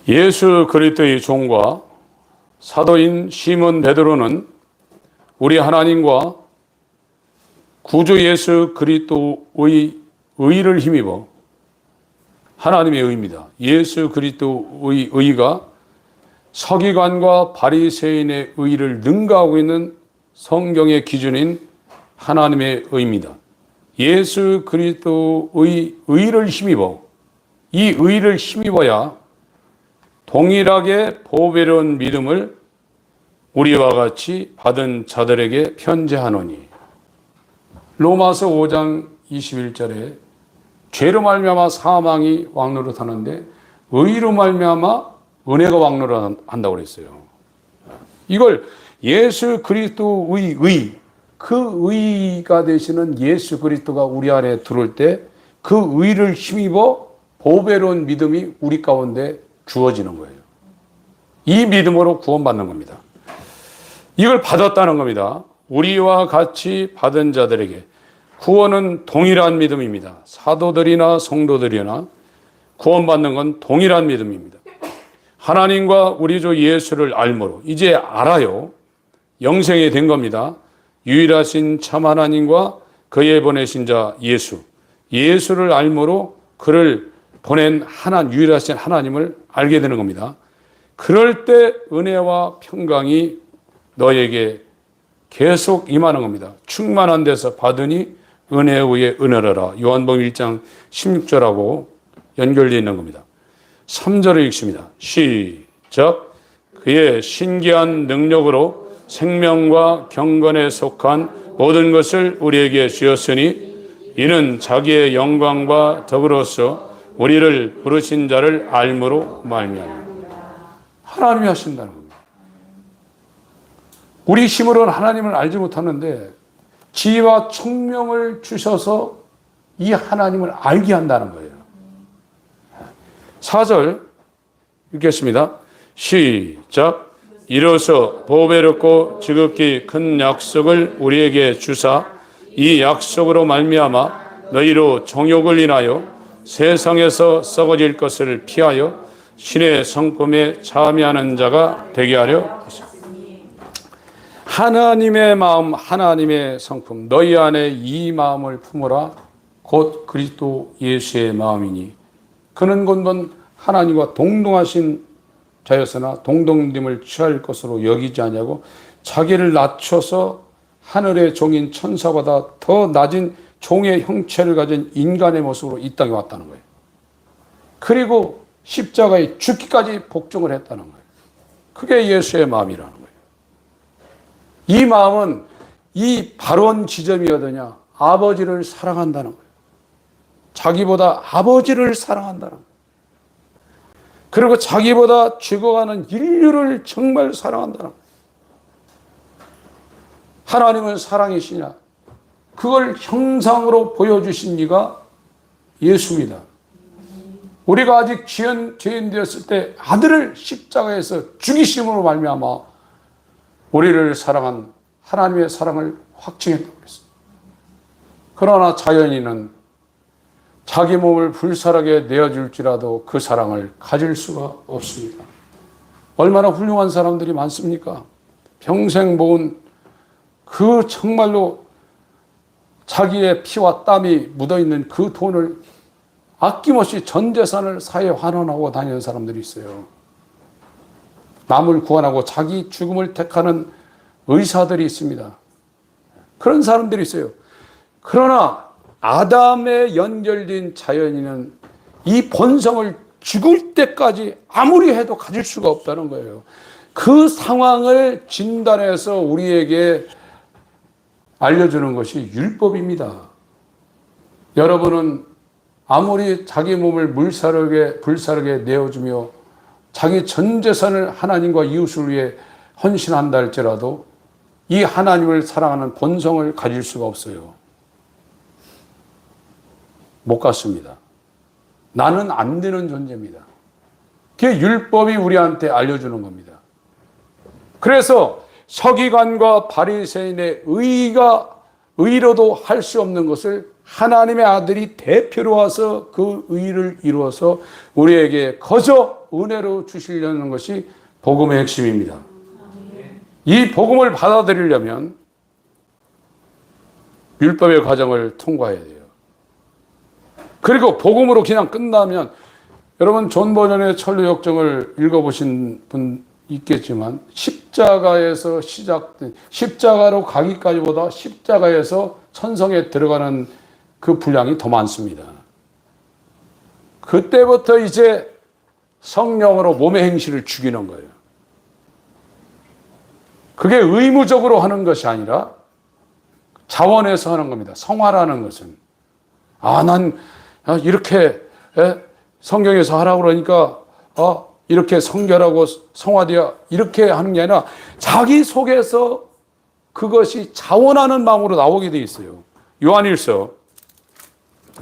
예수 그리스도의 종과 사도인 시몬 베드로는 우리 하나님과 구주 예수 그리스도의 의를 힘입어, 하나님의 의입니다. 예수 그리스도의 의가 서기관과 바리새인의 의를 능가하고 있는 성경의 기준인 하나님의 의입니다. 예수 그리스도의 의를 힘입어, 이 의를 힘입어야 동일하게 보배로운 믿음을 우리와 같이 받은 자들에게 편지하노니. 로마서 5장 21절에 죄로 말미암아 사망이 왕노릇하는데 의로 말미암아 은혜가 왕노릇한다고 그랬어요. 이걸 예수 그리스도의 의, 그 의가 되시는 예수 그리스도가 우리 안에 들어올 때 그 의를 힘입어 보배로운 믿음이 우리 가운데 주어지는 거예요. 이 믿음으로 구원받는 겁니다. 이걸 받았다는 겁니다. 우리와 같이 받은 자들에게. 구원은 동일한 믿음입니다. 사도들이나 성도들이나 구원받는 건 동일한 믿음입니다. 하나님과 우리 주 예수를 알므로, 이제 알아요. 영생이 된 겁니다. 유일하신 참 하나님과 그의 보내신 자 예수, 예수를 알므로 그를 보낸 유일하신 하나님을 알게 되는 겁니다. 그럴 때 은혜와 평강이 너에게 계속 임하는 겁니다. 충만한 데서 받으니 은혜에 의해 은혜라라. 요한복음 1장 16절하고 연결되어 있는 겁니다. 3절을 읽습니다. 시작. 그의 신기한 능력으로 생명과 경건에 속한 모든 것을 우리에게 주었으니 이는 자기의 영광과 덕으로서 우리를 부르신 자를 알므로 말미암아. 하나님이 하신다는 겁니다. 우리 힘으로는 하나님을 알지 못하는데 지혜와 총명을 주셔서 이 하나님을 알게 한다는 거예요. 4절 읽겠습니다. 시작. 이로써 보배롭고 지극히 큰 약속을 우리에게 주사 이 약속으로 말미암아 너희로 정욕을 인하여 세상에서 썩어질 것을 피하여 신의 성품에 참여하는 자가 되게 하려 하십니다. 하나님의 마음, 하나님의 성품, 너희 안에 이 마음을 품으라. 곧 그리스도 예수의 마음이니 그는 곤곤 하나님과 동등하신 자였으나 동등됨을 취할 것으로 여기지 아니하고 자기를 낮춰서 하늘의 종인 천사보다 더 낮은 종의 형체를 가진 인간의 모습으로 이 땅에 왔다는 거예요. 그리고 십자가에 죽기까지 복종을 했다는 거예요. 그게 예수의 마음이라는 거예요. 이 마음은 이 발원 지점이 어디냐? 아버지를 사랑한다는 거예요. 자기보다 아버지를 사랑한다는 거예요. 그리고 자기보다 죽어가는 인류를 정말 사랑한다는 거예요. 하나님은 사랑이시냐? 그걸 형상으로 보여주신 이가 예수입니다. 우리가 아직 죄인 되었을 때 아들을 십자가에서 죽이심으로 말미암아 우리를 사랑한 하나님의 사랑을 확증했다고 그랬습니다. 그러나 자연인은 자기 몸을 불살하게 내어줄지라도 그 사랑을 가질 수가 없습니다. 얼마나 훌륭한 사람들이 많습니까? 평생 모은 그 정말로 자기의 피와 땀이 묻어있는 그 돈을 아낌없이 전 재산을 사회에 환원하고 다니는 사람들이 있어요. 남을 구원하고 자기 죽음을 택하는 의사들이 있습니다. 그런 사람들이 있어요. 그러나 아담에 연결된 자연인은 이 본성을 죽을 때까지 아무리 해도 가질 수가 없다는 거예요. 그 상황을 진단해서 우리에게 알려주는 것이 율법입니다. 여러분은 아무리 자기 몸을 불사르게 내어주며 자기 전 재산을 하나님과 이웃을 위해 헌신한다 할지라도 이 하나님을 사랑하는 본성을 가질 수가 없어요. 못 갖습니다. 나는 안 되는 존재입니다. 그게 율법이 우리한테 알려주는 겁니다. 그래서 서기관과 바리새인의 의로도 할 수 없는 것을 하나님의 아들이 대표로 와서 그 의를 이루어서 우리에게 거저 은혜로 주시려는 것이 복음의 핵심입니다. 이 복음을 받아들이려면 율법의 과정을 통과해야 돼요. 그리고 복음으로 그냥 끝나면, 여러분 존 버전의 천루역정을 읽어보신 분 있겠지만 십자가에서 시작된, 십자가로 가기까지보다 십자가에서 천성에 들어가는 그 분량이 더 많습니다. 그때부터 이제 성령으로 몸의 행실을 죽이는 거예요. 그게 의무적으로 하는 것이 아니라 자원해서 하는 겁니다. 성화라는 것은. 난 이렇게 성경에서 하라고 그러니까 이렇게 성결하고 성화되어 이렇게 하는 게 아니라 자기 속에서 그것이 자원하는 마음으로 나오게 돼 있어요.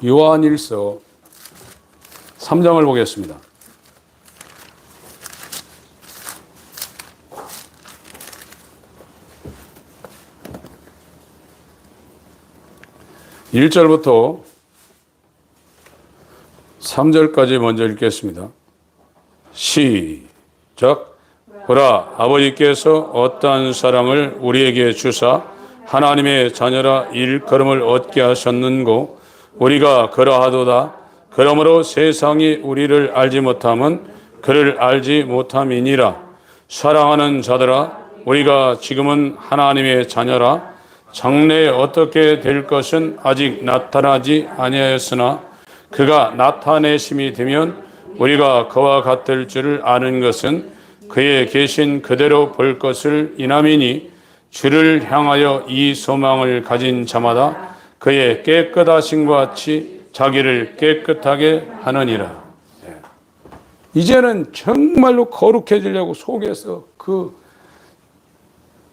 요한일서 3장을 보겠습니다. (1절부터) 3절까지 먼저 읽겠습니다. 시작. 보라, 아버지께서 어떠한 사랑을 우리에게 주사 하나님의 자녀라 일컬음을 얻게 하셨는고 우리가 그러하도다. 그러므로 세상이 우리를 알지 못함은 그를 알지 못함이니라. 사랑하는 자들아, 우리가 지금은 하나님의 자녀라. 장래에 어떻게 될 것은 아직 나타나지 아니하였으나 그가 나타내심이 되면 우리가 그와 같을 줄을 아는 것은 그의 계신 그대로 볼 것을 인함이니 주를 향하여 이 소망을 가진 자마다 그의 깨끗하심과 같이 자기를 깨끗하게 하느니라. 이제는 정말로 거룩해지려고 속에서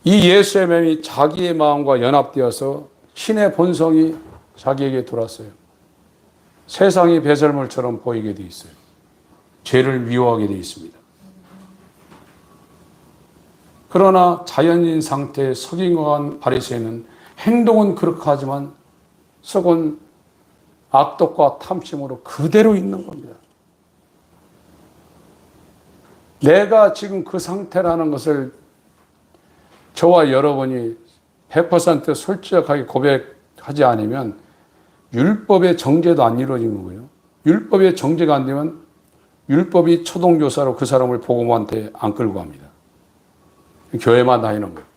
이 예수의 마음이 자기의 마음과 연합되어서 신의 본성이 자기에게 돌았어요. 세상이 배설물처럼 보이게 돼 있어요. 죄를 미워하게 돼 있습니다. 그러나 자연인 상태의 서기관 바리새인은 행동은 그렇게 하지만 속은 악독과 탐심으로 그대로 있는 겁니다. 내가 지금 그 상태라는 것을 저와 여러분이 100% 솔직하게 고백하지 않으면 율법의 정죄도 안 이루어지는 거예요. 율법의 정죄가 안 되면 율법이 초동교사로 그 사람을 복음한테 안 끌고 갑니다. 교회만 다니는 거예요.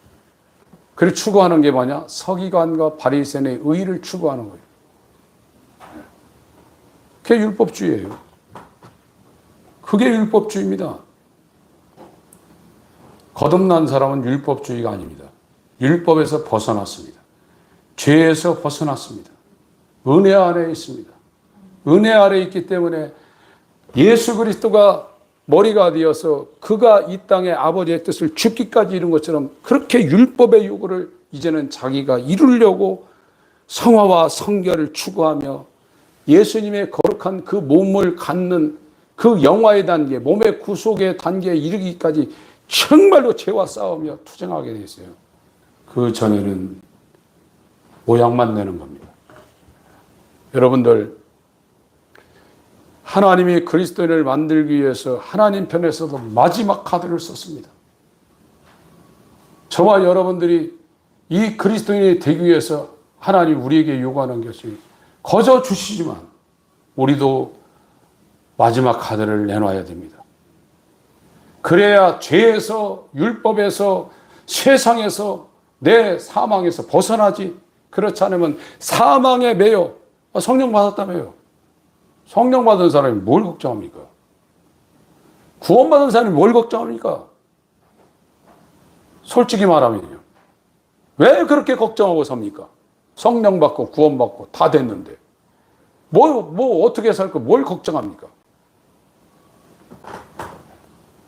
그리고 추구하는 게 뭐냐? 서기관과 바리새인의 의를 추구하는 거예요. 그게 율법주의예요. 그게 율법주의입니다. 거듭난 사람은 율법주의가 아닙니다. 율법에서 벗어났습니다. 죄에서 벗어났습니다. 은혜 아래에 있습니다. 은혜 아래에 있기 때문에 예수 그리스도가 머리가 되어서 그가 이 땅에 아버지의 뜻을 죽기까지 이룬 것처럼 그렇게 율법의 요구를 이제는 자기가 이루려고 성화와 성결을 추구하며 예수님의 거룩한 그 몸을 갖는 그 영화의 단계, 몸의 구속의 단계에 이르기까지 정말로 죄와 싸우며 투쟁하게 돼 있어요. 그 전에는 모양만 내는 겁니다. 여러분들, 하나님이 그리스도인을 만들기 위해서 하나님 편에서도 마지막 카드를 썼습니다. 저와 여러분들이 이 그리스도인이 되기 위해서 하나님 우리에게 요구하는 것이 거저 주시지만 우리도 마지막 카드를 내놔야 됩니다. 그래야 죄에서, 율법에서, 세상에서, 내 사망에서 벗어나지. 그렇지 않으면 사망에 매여. 성령 받았다며요. 성령 받은 사람이 뭘 걱정합니까? 구원받은 사람이 뭘 걱정합니까? 솔직히 말하면요. 왜 그렇게 걱정하고 삽니까? 성령 받고 구원 받고 다 됐는데. 뭐 어떻게 살까? 뭘 걱정합니까?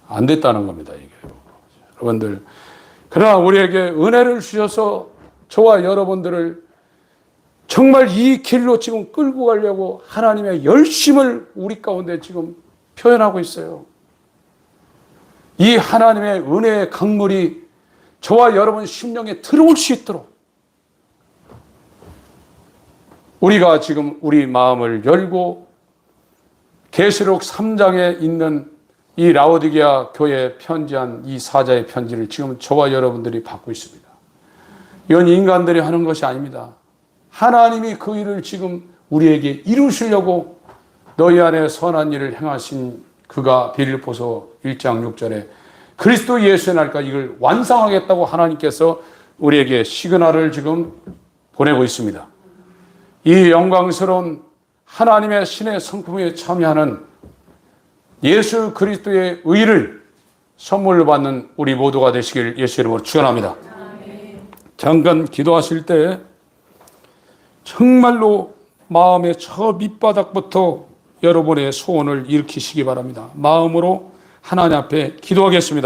안 됐다는 겁니다, 이게. 여러분들. 그러나 우리에게 은혜를 주셔서 저와 여러분들을 정말 이 길로 지금 끌고 가려고 하나님의 열심을 우리 가운데 지금 표현하고 있어요. 이 하나님의 은혜의 강물이 저와 여러분 심령에 들어올 수 있도록 우리가 지금 우리 마음을 열고 계시록 3장에 있는 이 라오디게아 교회에 편지한 이 사자의 편지를 지금 저와 여러분들이 받고 있습니다. 이건 인간들이 하는 것이 아닙니다. 하나님이 그 일을 지금 우리에게 이루시려고 너희 안에 선한 일을 행하신 그가 빌립보서 1장 6절에 그리스도 예수의 날까지 이걸 완성하겠다고 하나님께서 우리에게 시그널을 지금 보내고 있습니다. 이 영광스러운 하나님의 신의 성품에 참여하는 예수 그리스도의 의를 선물로 받는 우리 모두가 되시길 예수 이름으로 축원합니다. 잠깐 기도하실 때 정말로 마음의 저 밑바닥부터 여러분의 소원을 일으키시기 바랍니다. 마음으로 하나님 앞에 기도하겠습니다.